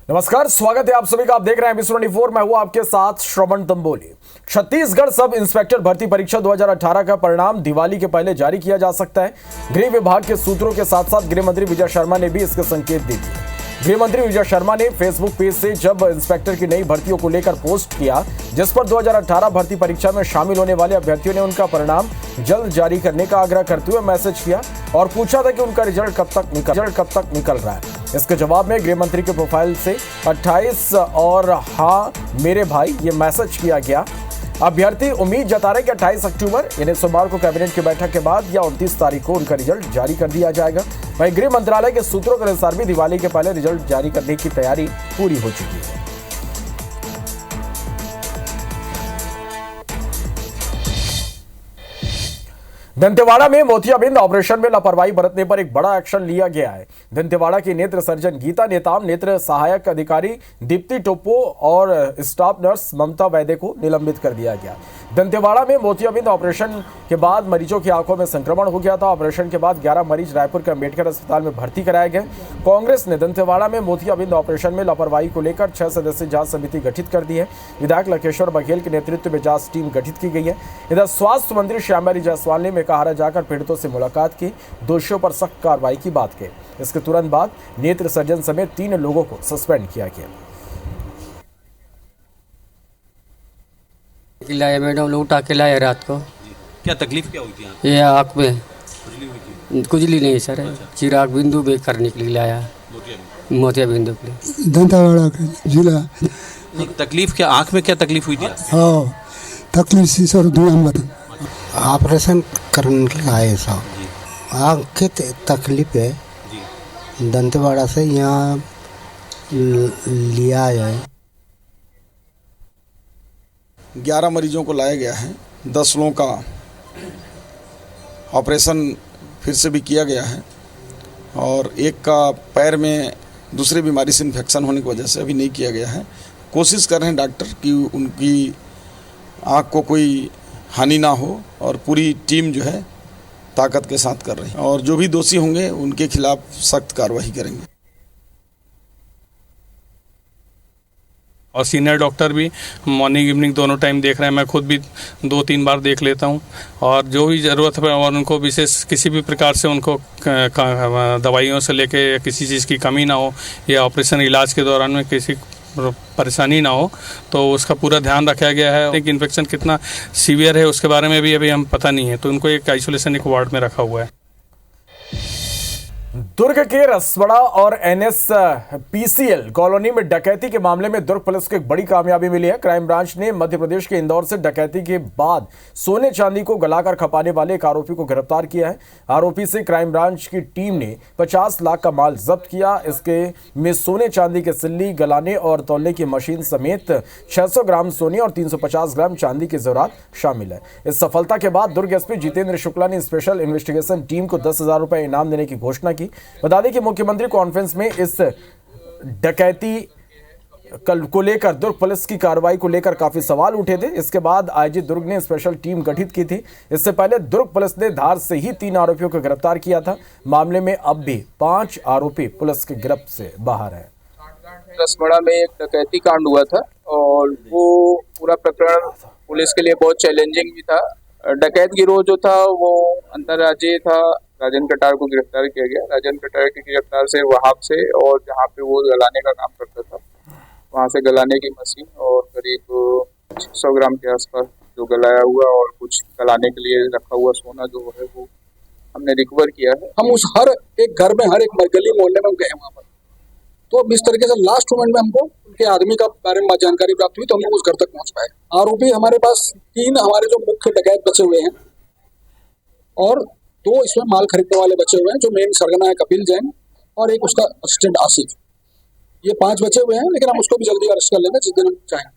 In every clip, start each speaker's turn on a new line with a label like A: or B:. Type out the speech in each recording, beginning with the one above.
A: नमस्कार, स्वागत है आप सभी का। आप देख रहे हैं एबी24। मैं हूं आपके साथ श्रवण तंबोली। छत्तीसगढ़ सब इंस्पेक्टर भर्ती परीक्षा 2018 का परिणाम दिवाली के पहले जारी किया जा सकता है। गृह विभाग के सूत्रों के साथ साथ गृह मंत्री विजय शर्मा ने भी इसके संकेत दे दिए। गृह मंत्री विजय शर्मा ने फेसबुक पेज से जब इंस्पेक्टर की नई भर्तियों को लेकर पोस्ट किया, जिस पर 2018 भर्ती परीक्षा में शामिल होने वाले अभ्यर्थियों ने उनका परिणाम जल्द जारी करने का आग्रह करते हुए मैसेज किया और पूछा था कि उनका रिजल्ट कब तक निकल रहा है। इसके जवाब में गृह मंत्री के प्रोफाइल से 28 और हाँ मेरे भाई ये मैसेज किया गया। अभ्यर्थी उम्मीद जता रहे कि 28 अक्टूबर यानी सोमवार को कैबिनेट की बैठक के बाद या 29 तारीख को उनका रिजल्ट जारी कर दिया जाएगा। वहीं गृह मंत्रालय के सूत्रों के अनुसार भी दिवाली के पहले रिजल्ट जारी करने की तैयारी पूरी हो चुकी है। दंतेवाड़ा में मोतियाबिंद ऑपरेशन में लापरवाही बरतने पर एक बड़ा एक्शन लिया गया है। दंतेवाड़ा की नेत्र सर्जन गीता नेताम, नेत्र सहायक अधिकारी दीप्ति टोप्पो और स्टाफ नर्स ममता वैद्य को निलंबित कर दिया गया। दंतेवाड़ा में मोतियाबिंद ऑपरेशन के बाद मरीजों की आंखों में संक्रमण हो गया था। ऑपरेशन के बाद 11 मरीज रायपुर के अंबेडकर अस्पताल में भर्ती कराए गए। कांग्रेस ने दंतेवाड़ा में मोतियाबिंद ऑपरेशन में लापरवाही को लेकर 6 सदस्यीय जांच समिति गठित कर दी है। विधायक लकेश्वर बघेल के नेतृत्व में जांच टीम गठित की गई है। इधर स्वास्थ्य मंत्री श्यामबाई जायसवाल ने मेकाहारा जाकर पीड़ितों से मुलाकात की, दोषियों पर सख्त कार्रवाई की बात कही। इसके तुरंत बाद नेत्र सर्जन समेत 3 लोगों को सस्पेंड किया गया।
B: लाया मैडम लोग उठा के लाया रात को।
C: क्या तकलीफ क्या हुई थी यहाँ?
B: ये आँख में खुजली नहीं सर, चिराग बिंदु भी करने के लिए लाया, मोतिया बिंदु के लिए।
D: दंतेवाड़ा का जिला।
C: तकलीफ क्या, आँख में क्या तकलीफ हुई थी?
D: हाँ, तकलीफ सी सर
E: ऑपरेशन करने के लिए आए साहब। आँख की तकलीफ है, दंतेवाड़ा से यहाँ लिया जाए।
F: 11 मरीजों को लाया गया है। 10 लोगों का ऑपरेशन फिर से भी किया गया है और एक का पैर में दूसरी बीमारी से इन्फेक्शन होने की वजह से अभी नहीं किया गया है। कोशिश कर रहे हैं डॉक्टर कि उनकी आँख को कोई हानि ना हो और पूरी टीम जो है ताकत के साथ कर रही है और जो भी दोषी होंगे उनके खिलाफ सख्त कार्रवाई करेंगे।
G: और सीनियर डॉक्टर भी मॉर्निंग इवनिंग दोनों टाइम देख रहे हैं। मैं खुद भी 2-3 बार देख लेता हूं और जो भी ज़रूरत है और उनको विशेष किसी भी प्रकार से उनको दवाइयों से लेके किसी चीज़ की कमी ना हो या ऑपरेशन इलाज के दौरान में किसी परेशानी ना हो, तो उसका पूरा ध्यान रखा गया है। एक इन्फेक्शन कितना सीवियर है उसके बारे में भी अभी हम पता नहीं है, तो उनको एक आइसोलेशन एक वार्ड में रखा हुआ है।
A: दुर्ग के रसवड़ा और NSPCL कॉलोनी में डकैती के मामले में दुर्ग पुलिस को एक बड़ी कामयाबी मिली है। क्राइम ब्रांच ने मध्य प्रदेश के इंदौर से डकैती के बाद सोने चांदी को गलाकर खपाने वाले एक आरोपी को गिरफ्तार किया है। आरोपी से क्राइम ब्रांच की टीम ने 50 लाख का माल जब्त किया। इसके में सोने चांदी के सिल्ली, गलाने और तौलने की मशीन समेत 600 ग्राम सोने और 350 ग्राम चांदी के जेवरात शामिल है। इस सफलता के बाद दुर्ग SP जितेंद्र शुक्ला ने स्पेशल इन्वेस्टिगेशन टीम को 10,000 रुपए इनाम देने की घोषणा की। बता दें कि मुख्यमंत्री कॉन्फ्रेंस में इस डकैती को लेकर दुर्ग पुलिस की कार्रवाई को लेकर काफी सवाल उठे थे। इसके बाद IG दुर्ग ने स्पेशल टीम गठित की थी। इससे पहले दुर्ग पुलिस ने धार से ही 3 आरोपियों को गिरफ्तार किया था। मामले में अब भी 5 आरोपी पुलिस की गिरफ्त से बाहर है।
H: रसवड़ा में एक डकैती कांड हुआ था और वो पूरा प्रकरण पुलिस के लिए बहुत चैलेंजिंग भी था। डकैत गिरोह जो था वो अंतर्राज्यीय था। राजन कटार को गिरफ्तार किया गया। राजन कटार की गिरफ्तार से वहाब से और जहाँ पे वो गलाने का काम करता था वहाँ से गलाने की मशीन और करीब 600 ग्राम के आसपास जो गलाया हुआ और कुछ गलाने के लिए रखा हुआ सोना जो है वो हमने रिकवर किया है।
I: हम उस हर एक घर में, हर एक गली मोहल्ले में गए वहाँ पर, तो अब इस तरीके से लास्ट मोमेंट में हमको उनके आदमी का बारे में जानकारी प्राप्त हुई तो हम लोग उस घर तक पहुँच पाए। आरोपी हमारे पास 3 हमारे जो मुख्य डकैत बचे हुए हैं और 2 इसमें माल खरीदने वाले बचे हुए हैं, जो मेन सरगना है कपिल जैन और एक उसका असिस्टेंट आसिफ। ये 5 बचे हुए हैं, लेकिन हम उसको भी जल्दी अरेस्ट कर लेंगे जिस दिन हम चाहें।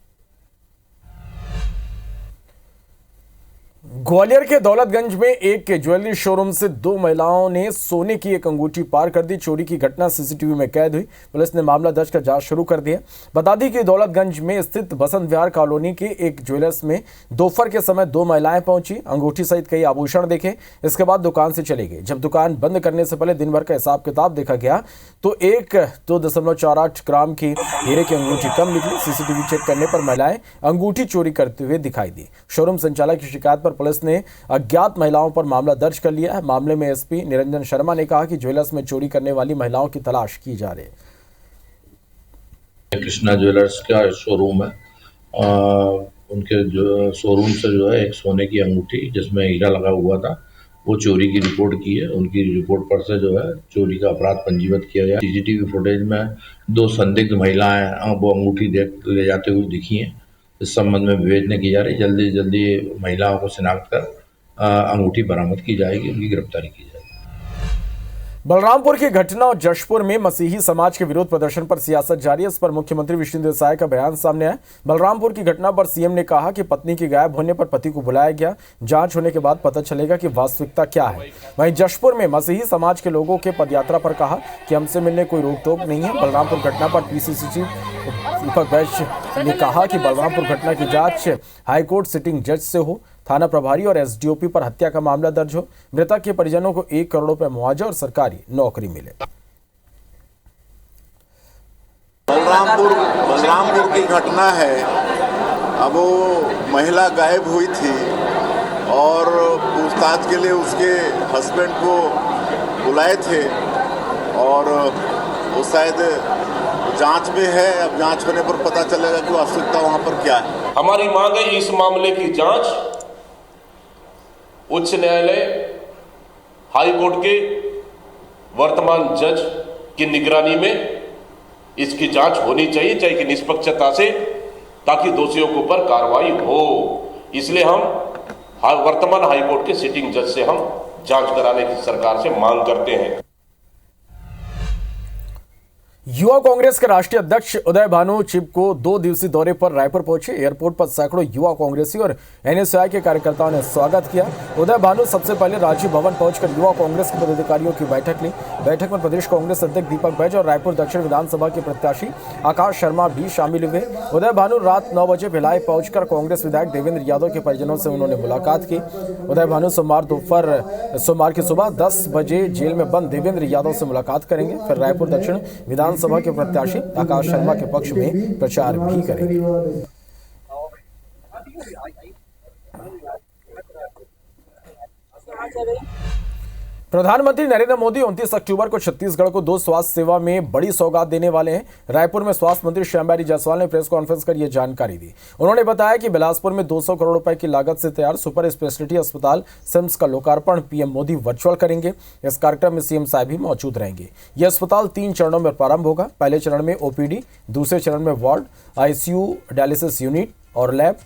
A: ग्वालियर के दौलतगंज में एक ज्वेलरी शोरूम से दो महिलाओं ने सोने की एक अंगूठी पार कर दी। चोरी की घटना सीसीटीवी में कैद हुई। पुलिस ने मामला दर्ज कर जांच शुरू कर दी है। बता दी कि दौलतगंज में स्थित बसंत विहार कॉलोनी के एक ज्वेलर्स में दोपहर के समय दो महिलाएं पहुंची, अंगूठी सहित कई आभूषण देखे। इसके बाद दुकान से चले गए। जब दुकान बंद करने से पहले दिन भर का हिसाब किताब देखा गया तो 2.48 ग्राम की हीरे की अंगूठी कम निकली। सीसीटीवी चेक करने पर महिलाएं अंगूठी चोरी करते हुए दिखाई दी। शोरूम संचालक की शिकायत पर पुलिस ने अज्ञात महिलाओं पर मामला दर्ज कर लिया है। मामले में एसपी निरंजन शर्मा ने कहा कि ज्वेलर्स में चोरी करने वाली महिलाओं की तलाश की जा रही है।
J: कृष्णा ज्वेलर्स का शोरूम है। उनके जो शोरूम से जो है एक सोने की अंगूठी जिसमें हीरा लगा हुआ था वो चोरी की रिपोर्ट की है। उनकी रिपोर्ट पर से जो है चोरी का अपराध पंजीबद्ध किया गया। सीसीटीवी फुटेज में दो संदिग्ध महिलाएं वो अंगूठी ले जाते हुए दिखी हैं। इस संबंध में विवेचना की जा रही है। जल्दी जल्दी महिलाओं को शिनाख्त कर अंगूठी बरामद की जाएगी, उनकी गिरफ्तारी की जाएगी।
A: बलरामपुर की घटना और जशपुर में मसीही समाज के विरोध प्रदर्शन पर सियासत जारी है। इस पर मुख्यमंत्री विष्णुदेव साय का बयान सामने आया। बलरामपुर की घटना पर सीएम ने कहा कि पत्नी के गायब होने पर पति को बुलाया गया, जांच होने के बाद पता चलेगा कि वास्तविकता क्या है। वहीं जशपुर में मसीही समाज के लोगों के पदयात्रा पर कहा कि हमसे मिलने कोई रोक टोक नहीं है। बलरामपुर घटना पर पीसीसी चीफ दीपक बैज ने कहा कि बलरामपुर घटना की जांच हाईकोर्ट सिटिंग जज से हो। थाना प्रभारी और एसडीओपी पर हत्या का मामला दर्ज हो। मृतक के परिजनों को 1 करोड़ रुपए मुआवजा और सरकारी नौकरी मिले।
K: बलरामपुर की घटना है। अब वो महिला गायब हुई थी और पूछताछ के लिए उसके हस्बैंड को बुलाए थे और वो शायद जांच में है। अब जांच होने पर पता चलेगा कि वास्तविकता वहां पर क्या है।
L: हमारी मांग है इस मामले की जांच उच्च न्यायालय हाई कोर्ट के वर्तमान जज की निगरानी में इसकी जांच होनी चाहिए, चाहे कि निष्पक्षता से, ताकि दोषियों के ऊपर कार्रवाई हो। इसलिए हम वर्तमान हाई कोर्ट के सिटिंग जज से हम जांच कराने की सरकार से मांग करते हैं।
A: युवा कांग्रेस के राष्ट्रीय अध्यक्ष उदय भानु चिपको 2 दिवसीय दौरे पर रायपुर पहुंचे। एयरपोर्ट पर सैकड़ों युवा कांग्रेसी और एनएसयूआई के कार्यकर्ताओं ने स्वागत किया। उदय भानु सबसे पहले राजीव भवन पहुंचकर युवा कांग्रेस के पदाधिकारियों की बैठक ली। बैठक में प्रदेश कांग्रेस अध्यक्ष दीपक बैज और रायपुर दक्षिण विधानसभा के प्रत्याशी आकाश शर्मा भी शामिल हुए। उदय भानु रात 9 बजे भिलाई पहुंचकर कांग्रेस विधायक देवेंद्र यादव के परिजनों से उन्होंने मुलाकात की। उदय भानु सोमवार की सुबह 10 बजे जेल में बंद देवेंद्र यादव से मुलाकात करेंगे। फिर रायपुर दक्षिण विधानसभा के प्रत्याशी आकाश शर्मा के पक्ष में प्रचार भी करेंगे। प्रधानमंत्री नरेंद्र मोदी 29 अक्टूबर को छत्तीसगढ़ को 2 स्वास्थ्य सेवा में बड़ी सौगात देने वाले हैं। रायपुर में स्वास्थ्य मंत्री श्यामबिहारी जायसवाल ने प्रेस कॉन्फ्रेंस कर यह जानकारी दी। उन्होंने बताया कि बिलासपुर में 200 करोड़ रुपए की लागत से तैयार सुपर स्पेशलिटी अस्पताल सिम्स का लोकार्पण पीएम मोदी वर्चुअल करेंगे। इस कार्यक्रम में सीएम साहब भी मौजूद रहेंगे। यह अस्पताल 3 चरणों में प्रारंभ होगा। पहले चरण में ओपीडी, दूसरे चरण में वार्ड, आईसीयू, डायलिसिस यूनिट और लैब,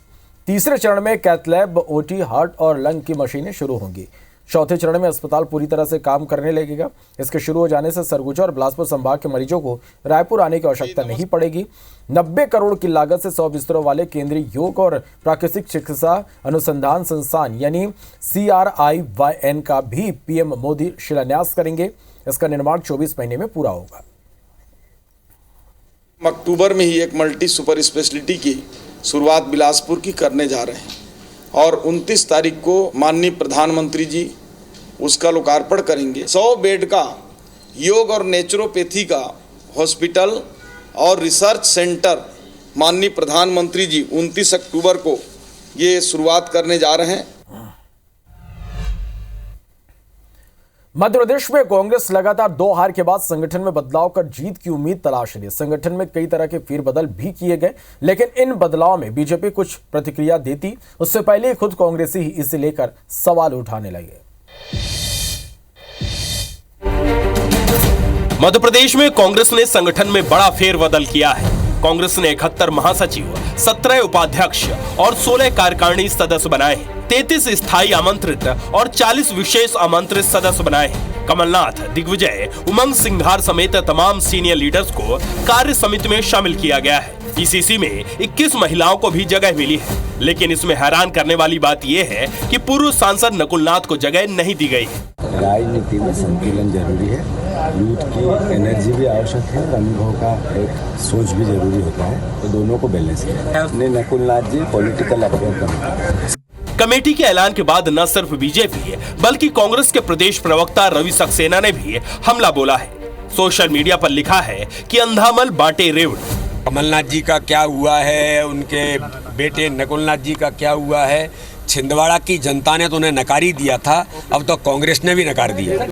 A: तीसरे चरण में कैथ लैब, ओटी, हार्ट और लंग की मशीनें शुरू होंगी। चौथे चरण में अस्पताल पूरी तरह से काम करने लगेगा। इसके शुरू हो जाने से सरगुजा और बिलासपुर संभाग के मरीजों को रायपुर आने की आवश्यकता नहीं पड़ेगी। 90 करोड़ की लागत से 100 बिस्तरों वाले केंद्रीय योग और प्राकृतिक चिकित्सा अनुसंधान संस्थान यानी CRIYN का भी पीएम मोदी शिलान्यास करेंगे। इसका निर्माण 24 महीने में पूरा होगा।
F: अक्टूबर में ही एक मल्टी सुपर स्पेशलिटी की शुरुआत बिलासपुर की करने जा रहे हैं और 29 तारीख को माननीय प्रधानमंत्री जी उसका लोकार्पण करेंगे। 100 बेड का योग और नेचुरोपैथी का हॉस्पिटल और रिसर्च सेंटर माननीय प्रधानमंत्री जी 29 अक्टूबर को ये शुरुआत करने जा रहे हैं।
A: मध्य प्रदेश में कांग्रेस लगातार 2 हार के बाद संगठन में बदलाव कर जीत की उम्मीद तलाश रही है। संगठन में कई तरह के फेरबदल भी किए गए, लेकिन इन बदलाव में बीजेपी कुछ प्रतिक्रिया देती उससे पहले ही खुद कांग्रेसी ही इसे लेकर सवाल उठाने लगे।
M: मध्य प्रदेश में कांग्रेस ने संगठन में बड़ा फेरबदल किया है। कांग्रेस ने 71 महासचिव, 17 उपाध्यक्ष और 16 कार्यकारिणी सदस्य बनाए हैं। 33 स्थायी आमंत्रित और 40 विशेष आमंत्रित सदस्य बनाए हैं। कमलनाथ, दिग्विजय, उमंग सिंघार समेत तमाम सीनियर लीडर्स को कार्य समिति में शामिल किया गया है। पीसीसी में 21 महिलाओं को भी जगह मिली है। लेकिन इसमें हैरान करने वाली बात यह है कि पूर्व सांसद नकुलनाथ को जगह नहीं दी गई है।
N: राजनीति में संतुलन जरूरी है, यूथ की एनर्जी भी आवश्यक है और अनुभव का एक सोच भी जरूरी होता है, तो दोनों को बैलेंस किया है। अपने नकुलनाथ जी पॉलिटिकल अफेयर कमेटी
M: कमेटी के ऐलान के बाद न सिर्फ बीजेपी बल्कि कांग्रेस के प्रदेश प्रवक्ता रवि सक्सेना ने भी हमला बोला है। सोशल मीडिया पर लिखा है कि अंधामल बांटे रेवड़।
O: कमलनाथ जी का क्या हुआ है, उनके बेटे नकुलनाथ जी का क्या हुआ है। छिंदवाड़ा की जनता ने तो उन्हें नकार ही दिया था, अब तो कांग्रेस ने भी नकार दिया।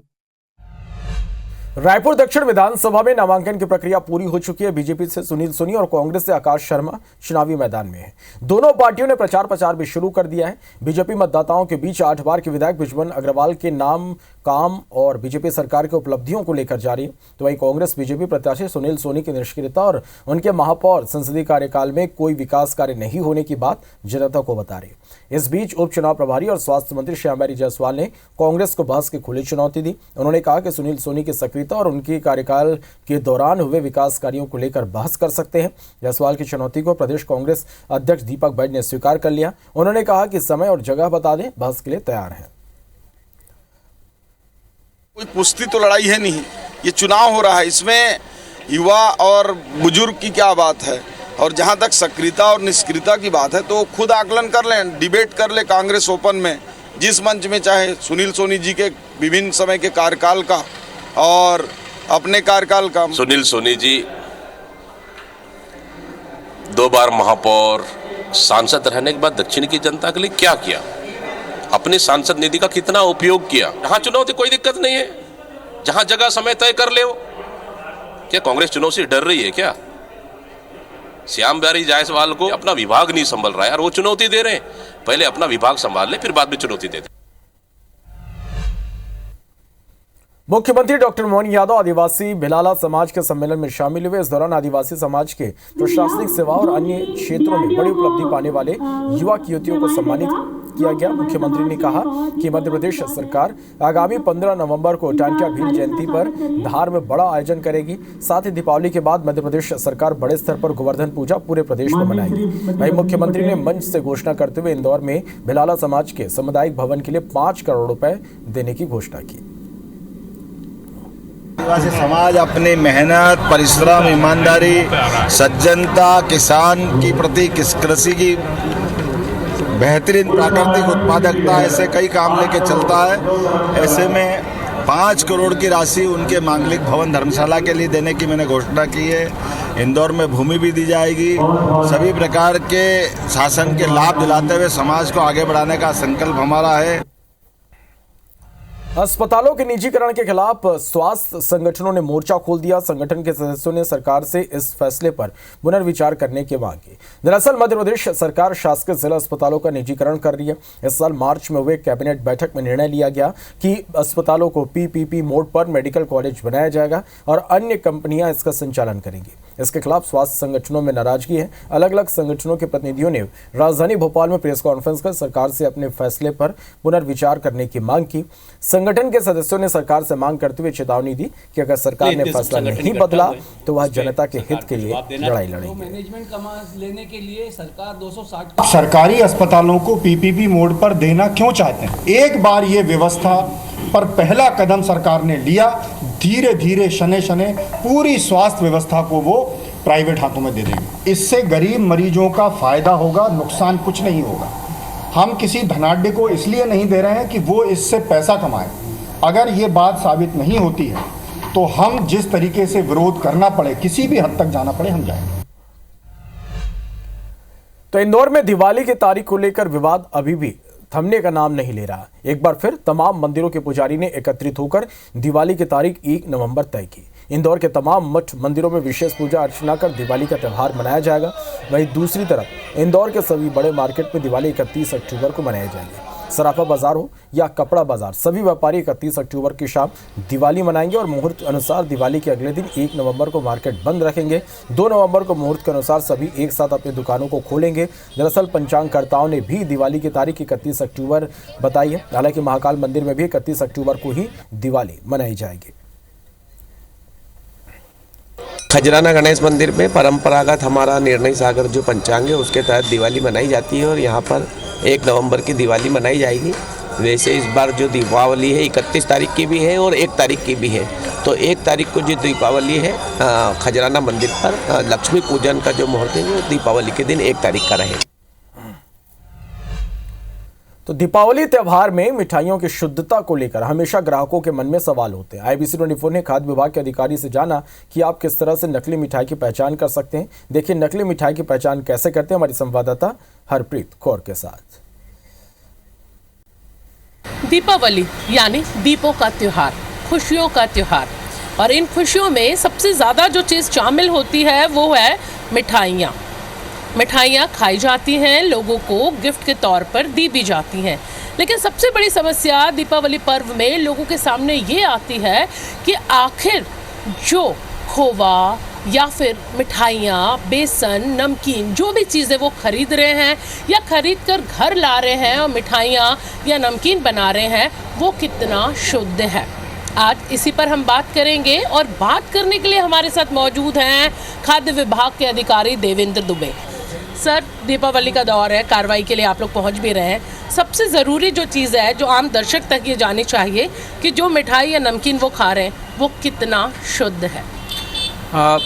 A: रायपुर दक्षिण विधानसभा में नामांकन की प्रक्रिया पूरी हो चुकी है। बीजेपी से सुनील सोनी और कांग्रेस से आकाश शर्मा चुनावी मैदान में है। दोनों पार्टियों ने प्रचार भी शुरू कर दिया है। बीजेपी मतदाताओं के बीच 8 बार के विधायक बिजमन अग्रवाल के नाम, काम और बीजेपी सरकार की उपलब्धियों को लेकर जारी है। तो वहीं कांग्रेस बीजेपी प्रत्याशी सुनील सोनी की निष्क्रियता और उनके महापौर संसदीय कार्यकाल में कोई विकास कार्य नहीं होने की बात जनता को बता रही है। इस बीच उपचुनाव प्रभारी और स्वास्थ्य मंत्री श्यामबिहारी जायसवाल ने कांग्रेस को बहस की खुली चुनौती दी। उन्होंने कहा कि सुनील सोनी की सक्रियता और उनके कार्यकाल के दौरान हुए विकास कार्यों को लेकर बहस कर सकते हैं। जायसवाल की चुनौती को प्रदेश कांग्रेस अध्यक्ष दीपक बैज ने स्वीकार कर लिया। उन्होंने कहा कि समय और जगह बता दें, बहस के लिए तैयार हैं।
F: कोई कुश्ती तो लड़ाई है नहीं, ये चुनाव हो रहा है, इसमें युवा और बुजुर्ग की क्या बात है। और जहां तक सक्रियता और निष्क्रियता की बात है तो खुद आकलन कर लें, डिबेट कर ले कांग्रेस ओपन में, जिस मंच में चाहे, सुनील सोनी जी के विभिन्न समय के कार्यकाल का और अपने कार्यकाल का।
L: सुनील सोनी जी 2 बार महापौर, सांसद रहने के बाद दक्षिण की जनता के लिए क्या किया, अपनी सांसद निधि का कितना उपयोग किया। जहां चुनौती कोई दिक्कत नहीं है, जहां जगह समय तय कर ले। क्या कांग्रेस चुनौती से डर रही है क्या? श्यामबिहारी जायसवाल को अपना विभाग नहीं संभल रहा है और वो चुनौती दे रहे हैं। पहले अपना विभाग संभाल ले, फिर बाद में चुनौती दे दे।
A: मुख्यमंत्री डॉक्टर मोहन यादव आदिवासी भिलाला समाज के सम्मेलन में शामिल हुए। इस दौरान आदिवासी समाज के प्रशासनिक सेवा और अन्य क्षेत्रों में बड़ी उपलब्धि पाने वाले युवा युवतियों को सम्मानित किया गया। मुख्यमंत्री ने कहा कि मध्य प्रदेश सरकार आगामी 15 नवंबर को टांटिया भील जयंती पर धार में बड़ा आयोजन करेगी। साथ ही दीपावली के बाद मध्य प्रदेश सरकार बड़े स्तर पर गोवर्धन पूजा पूरे प्रदेश में मनाएगी। वहीं मुख्यमंत्री ने मंच से घोषणा करते हुए इंदौर में भिलाला समाज के सामुदायिक भवन के लिए 5 करोड़ रुपए देने की घोषणा की।
P: आदिवासी समाज अपनी मेहनत, परिश्रम, ईमानदारी, सज्जनता, किसान की प्रति कृषि की बेहतरीन प्राकृतिक उत्पादकता, ऐसे कई काम लेके चलता है। ऐसे में 5 करोड़ की राशि उनके मांगलिक भवन धर्मशाला के लिए देने की मैंने घोषणा की है। इंदौर में भूमि भी दी जाएगी। सभी प्रकार के शासन के लाभ दिलाते हुए समाज को आगे बढ़ाने का संकल्प हमारा है।
A: अस्पतालों के निजीकरण के खिलाफ स्वास्थ्य संगठनों ने मोर्चा खोल दिया। संगठन के सदस्यों ने सरकार से इस फैसले पर पुनर्विचार करने की मांग की। दरअसल मध्य प्रदेश सरकार शासकीय जिला अस्पतालों का निजीकरण कर रही है। इस साल मार्च में हुए कैबिनेट बैठक में निर्णय लिया गया कि अस्पतालों को पीपीपी मोड पर मेडिकल कॉलेज बनाया जाएगा और अन्य कंपनियां इसका संचालन करेंगी। इसके खिलाफ स्वास्थ्य संगठनों में नाराजगी है। अलग अलग संगठनों के प्रतिनिधियों ने राजधानी भोपाल में प्रेस कॉन्फ्रेंस कर सरकार से अपने फैसले पर पुनर्विचार करने की मांग की। संगठन के सदस्यों ने सरकार से मांग करते हुए चेतावनी दी कि अगर सरकार ने फैसला नहीं बदला तो वह जनता के हित के लिए लड़ाई लड़ेगी।
Q: मैनेजमेंट का लेने के लिए सरकार 260 सरकारी अस्पतालों को पीपीपी मोड पर देना क्यों चाहते हैं? एक बार ये व्यवस्था पर पहला कदम सरकार ने लिया, धीरे धीरे शने शने पूरी स्वास्थ्य व्यवस्था को वो प्राइवेट हाथों में दे देंगे। इससे गरीब मरीजों का फायदा होगा, नुकसान कुछ नहीं होगा। हम किसी धनाढ्य को इसलिए नहीं दे रहे हैं कि वो इससे पैसा कमाए। अगर ये बात साबित नहीं होती है तो हम जिस तरीके से विरोध करना पड़े, किसी भी हद तक जाना पड़े, हम जाएंगे।
A: तो इंदौर में दिवाली की तारीख को लेकर विवाद अभी भी थमने का नाम नहीं ले रहा। एक बार फिर तमाम मंदिरों के पुजारी ने एकत्रित होकर दिवाली की तारीख 1 नवंबर तय की। इंदौर के तमाम मठ मंदिरों में विशेष पूजा अर्चना कर दिवाली का त्यौहार मनाया जाएगा। वहीं दूसरी तरफ इंदौर के सभी बड़े मार्केट में दिवाली 31 अक्टूबर को मनाई जाएगी। सराफा बाजार हो या कपड़ा बाजार, सभी व्यापारी 31 अक्टूबर की शाम दिवाली मनाएंगे और मुहूर्त अनुसार दिवाली के अगले दिन 1 नवंबर को मार्केट बंद रखेंगे। 2 नवंबर को मुहूर्त के अनुसार सभी एक साथ अपनी दुकानों को खोलेंगे। दरअसल पंचांगकर्ताओं ने भी दिवाली की तारीख 31 अक्टूबर बताई है। हालांकि महाकाल मंदिर में भी 31 अक्टूबर को ही दिवाली मनाई जाएगी।
R: खजराना गणेश मंदिर में परंपरागत हमारा निर्णय सागर जो पंचांग है उसके तहत दिवाली मनाई जाती है और यहाँ पर 1 नवंबर की दिवाली मनाई जाएगी। वैसे इस बार जो दीपावली है 31 तारीख की भी है और 1 तारीख की भी है। तो 1 तारीख को जो दीपावली है खजराना मंदिर पर लक्ष्मी पूजन का जो मुहूर्त है वो दीपावली के दिन 1 तारीख का रहेगा।
A: तो दीपावली त्योहार में मिठाइयों की शुद्धता को लेकर हमेशा ग्राहकों के मन में सवाल होते हैं। IBC 24 ने खाद्य विभाग के अधिकारी से जाना कि आप किस तरह से नकली मिठाई की पहचान कर सकते हैं। देखिए नकली मिठाई की पहचान कैसे करते हैं, हमारी संवाददाता हरप्रीत कौर के साथ।
S: दीपावली यानी दीपों का त्योहार, खुशियों का त्योहार, और इन खुशियों में सबसे ज़्यादा जो चीज़ शामिल होती है वो है मिठाइयाँ। मिठाइयाँ खाई जाती हैं, लोगों को गिफ्ट के तौर पर दी भी जाती हैं। लेकिन सबसे बड़ी समस्या दीपावली पर्व में लोगों के सामने ये आती है कि आखिर जो खोवा या फिर मिठाइयाँ, बेसन, नमकीन, जो भी चीज़ें वो खरीद रहे हैं या खरीद कर घर ला रहे हैं और मिठाइयाँ या नमकीन बना रहे हैं, वो कितना शुद्ध है। आज इसी पर हम बात करेंगे और बात करने के लिए हमारे साथ मौजूद हैं खाद्य विभाग के अधिकारी देवेंद्र दुबे। सर, दीपावली का दौर है, कार्रवाई के लिए आप लोग पहुंच भी रहे हैं। सबसे ज़रूरी जो चीज़ है जो आम दर्शक तक ये जाननी चाहिए कि जो मिठाई या नमकीन वो खा रहे हैं वो कितना शुद्ध है।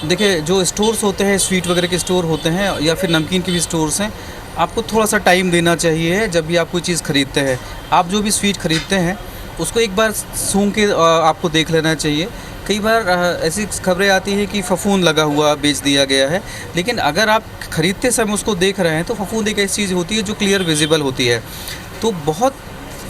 T: देखिए, जो स्टोर्स होते हैं, स्वीट वगैरह के स्टोर होते हैं या फिर नमकीन के भी स्टोर्स हैं, आपको थोड़ा सा टाइम देना चाहिए। जब भी आप कोई चीज़ ख़रीदते हैं, आप जो भी स्वीट ख़रीदते हैं उसको एक बार सूंघ के आपको देख लेना चाहिए। कई बार ऐसी खबरें आती हैं कि फफूंद लगा हुआ बेच दिया गया है, लेकिन अगर आप ख़रीदते समय उसको देख रहे हैं तो फफूंद एक ऐसी चीज़ होती है जो क्लियर विजिबल होती है। तो बहुत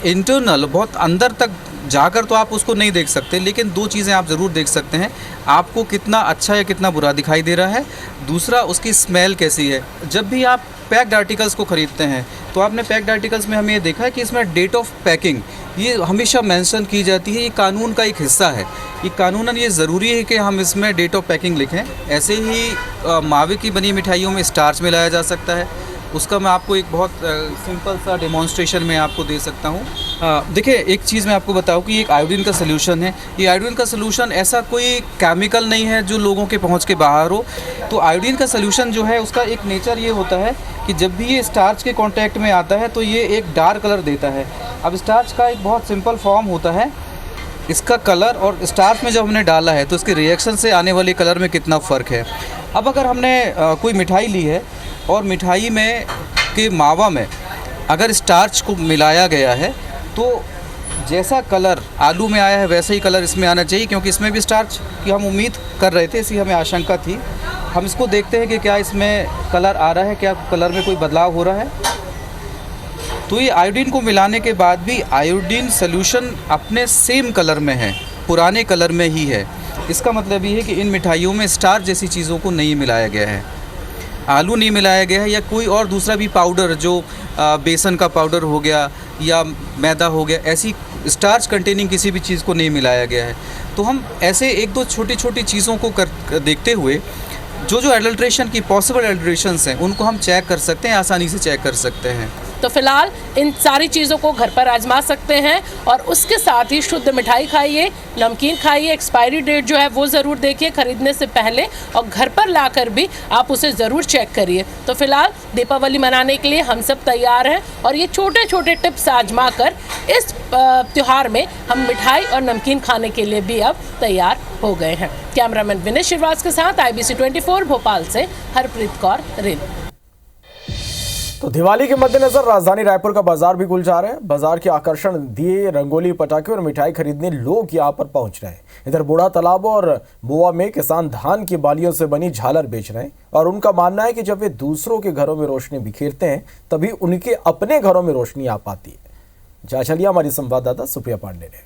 T: इंटरनल, बहुत अंदर तक जाकर तो आप उसको नहीं देख सकते, लेकिन 2 चीज़ें आप ज़रूर देख सकते हैं, आपको कितना अच्छा या कितना बुरा दिखाई दे रहा है। दूसरा, उसकी स्मेल कैसी है। जब भी आप पैक्ड आर्टिकल्स को ख़रीदते हैं तो आपने पैक्ड आर्टिकल्स में हमें ये देखा है कि इसमें डेट ऑफ पैकिंग ये हमेशा मेंशन की जाती है। ये कानून का एक हिस्सा है, ये कानूनन ये ज़रूरी है कि हम इसमें डेट ऑफ पैकिंग लिखें। ऐसे ही मावे की बनी मिठाइयों में स्टार्च मिलाया जा सकता है, उसका मैं आपको एक बहुत सिंपल सा डेमोन्स्ट्रेशन में आपको दे सकता हूँ। देखिए, एक चीज़ मैं आपको बताऊँ कि एक आयोडीन का सलूशन है। ये आयोडीन का सलूशन ऐसा कोई केमिकल नहीं है जो लोगों के पहुँच के बाहर हो। तो आयोडीन का सलूशन जो है उसका एक नेचर ये होता है कि जब भी ये स्टार्च के कांटेक्ट में आता है तो ये एक डार्क कलर देता है। अब स्टार्च का एक बहुत सिंपल फॉर्म होता है, इसका कलर और स्टार्च में जब हमने डाला है तो इसके रिएक्शन से आने वाले कलर में कितना फ़र्क है। अब अगर हमने कोई मिठाई ली है और मिठाई में के मावा में अगर स्टार्च को मिलाया गया है तो जैसा कलर आलू में आया है वैसा ही कलर इसमें आना चाहिए, क्योंकि इसमें भी स्टार्च की हम उम्मीद कर रहे थे, इसी हमें आशंका थी। हम इसको देखते हैं कि क्या इसमें कलर आ रहा है, क्या कलर में कोई बदलाव हो रहा है। तो ये आयोडीन को मिलाने के बाद भी आयोडीन सॉल्यूशन अपने सेम कलर में है, पुराने कलर में ही है। इसका मतलब ये है कि इन मिठाइयों में स्टार्च जैसी चीज़ों को नहीं मिलाया गया है, आलू नहीं मिलाया गया है या कोई और दूसरा भी पाउडर जो बेसन का पाउडर हो गया या मैदा हो गया, ऐसी स्टार्च कंटेनिंग किसी भी चीज़ को नहीं मिलाया गया है। तो हम ऐसे 1-2 छोटी छोटी चीज़ों को देखते हुए जो एडल्ट्रेशन की पॉसिबल एडल्ट्रेशंस हैं उनको हम चेक कर सकते हैं, आसानी से चेक कर सकते हैं।
S: तो फिलहाल इन सारी चीज़ों को घर पर आजमा सकते हैं और उसके साथ ही शुद्ध मिठाई खाइए, नमकीन खाइए, एक्सपायरी डेट जो है वो ज़रूर देखिए खरीदने से पहले, और घर पर लाकर भी आप उसे ज़रूर चेक करिए। तो फिलहाल दीपावली मनाने के लिए हम सब तैयार हैं और ये छोटे छोटे टिप्स आजमा कर इस त्यौहार में हम मिठाई और नमकीन खाने के लिए भी अब तैयार हो गए हैं। कैमरामैन विनय श्रीवास के साथ IBC 24 भोपाल से हरप्रीत कौर रेल।
A: तो दिवाली के मद्देनजर राजधानी रायपुर का बाजार भी गुलजार है। बाजार के आकर्षण दिए, रंगोली, पटाखे और मिठाई खरीदने लोग यहां पर पहुंच रहे हैं। इधर बूढ़ा तालाब और बोआ में किसान धान की बालियों से बनी झालर बेच रहे हैं और उनका मानना है कि जब वे दूसरों के घरों में रोशनी बिखेरते हैं तभी उनके अपने घरों में रोशनी आ पाती है। जांच लिया हमारी संवाददाता सुप्रिया पांडे ने।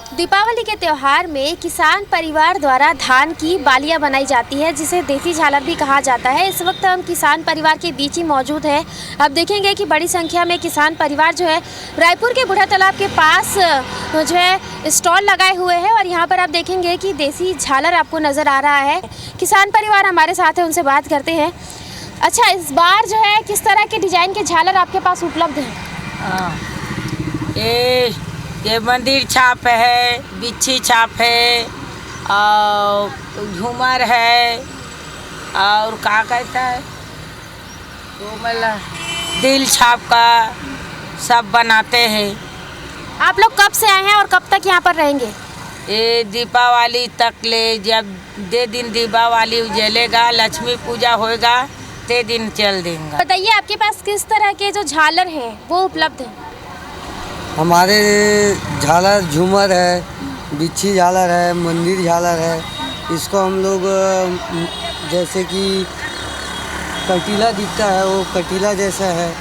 U: दीपावली के त्योहार में किसान परिवार द्वारा धान की बालियां बनाई जाती है, जिसे देसी झालर भी कहा जाता है। इस वक्त हम किसान परिवार के बीच ही मौजूद है। अब देखेंगे कि बड़ी संख्या में किसान परिवार जो है रायपुर के बूढ़ा तालाब के पास जो है स्टॉल लगाए हुए हैं और यहाँ पर आप देखेंगे कि देसी झालर आपको नज़र आ रहा है। किसान परिवार हमारे साथ है, उनसे बात करते हैं। अच्छा, इस बार जो है किस तरह के डिजाइन के झालर आपके पास उपलब्ध है?
V: ये मंदिर छाप है, बिच्छी छाप है,
B: और झूमर है और क्या कहता है वो मतलब दिल छाप का सब बनाते हैं।
U: आप लोग कब से आए हैं और कब तक यहाँ पर रहेंगे?
B: ये दीपावली तक ले, जब दे दिन दीपावली उजलेगा, लक्ष्मी पूजा होएगा, ते दिन चल देंगे।
U: बताइए आपके पास किस तरह के जो झालर हैं वो उपलब्ध है?
E: हमारे झालर झूमर है, बिच्छी झालर है, मंदिर झालर है। इसको हम लोग जैसे कि कटीला दिखता है वो कटीला जैसा है,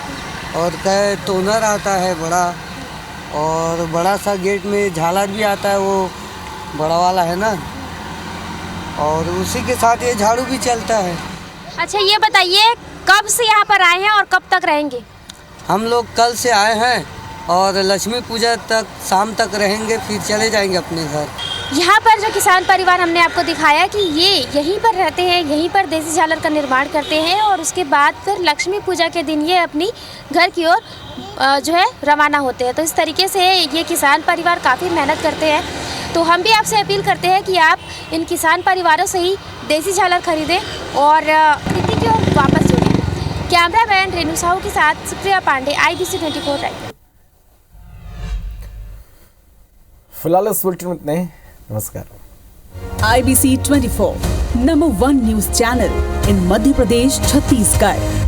E: और क्या तोनर आता है बड़ा, और बड़ा सा गेट में झालर भी आता है वो बड़ा वाला है ना, और उसी के साथ ये झाड़ू भी चलता है।
U: अच्छा ये बताइए कब से यहाँ पर आए हैं और कब तक रहेंगे?
E: हम लोग कल से आए हैं और लक्ष्मी पूजा तक शाम तक रहेंगे, फिर चले जाएंगे अपने घर।
U: यहाँ पर जो किसान परिवार हमने आपको दिखाया कि ये यहीं पर रहते हैं, यहीं पर देसी झालर का निर्माण करते हैं और उसके बाद फिर लक्ष्मी पूजा के दिन ये अपनी घर की ओर जो है रवाना होते हैं। तो इस तरीके से ये किसान परिवार काफ़ी मेहनत करते हैं। तो हम भी आपसे अपील करते हैं कि आप इन किसान परिवारों से ही देसी झालर खरीदें और खेती की ओर वापस जुड़ें। कैमरामैन रेणु साहू के साथ सुप्रिया पांडे, IBC 24 रायपुर।
A: फिलहाल इस बुलेटिन में इतने ही। नमस्कार।
V: IBC 24 number 1 news channel in Madhya Pradesh, Chhattisgarh.